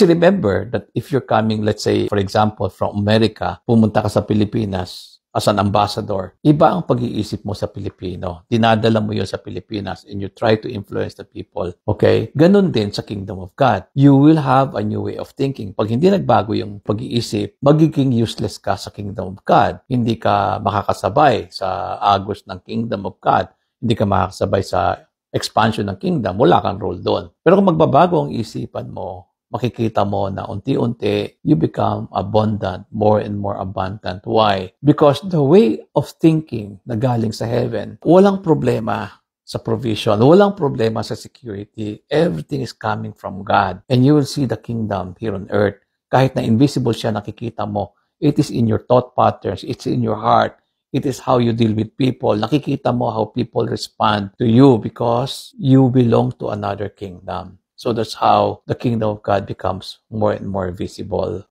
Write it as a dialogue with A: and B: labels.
A: Remember that if you're coming, let's say, for example, from America, pumunta ka sa Pilipinas as an ambassador, iba ang pag-iisip mo sa Pilipino. Dinadala mo yun sa Pilipinas and you try to influence the people. Okay? Ganon din sa Kingdom of God. You will have a new way of thinking. Pag hindi nagbago yung pag-iisip, magiging useless ka sa Kingdom of God. Hindi ka makakasabay sa agos ng Kingdom of God. Hindi ka makakasabay sa expansion ng kingdom. Wala kang role doon. Pero kung magbabago ang isipan mo, makikita mo na unti-unti, you become abundant, more and more abundant. Why? Because the way of thinking na galing sa heaven, walang problema sa provision, walang problema sa security. Everything is coming from God. And you will see the kingdom here on earth. Kahit na invisible siya, nakikita mo. It is in your thought patterns. It's in your heart. It is how you deal with people. Nakikita mo how people respond to you because you belong to another kingdom. So that's how the kingdom of God becomes more and more visible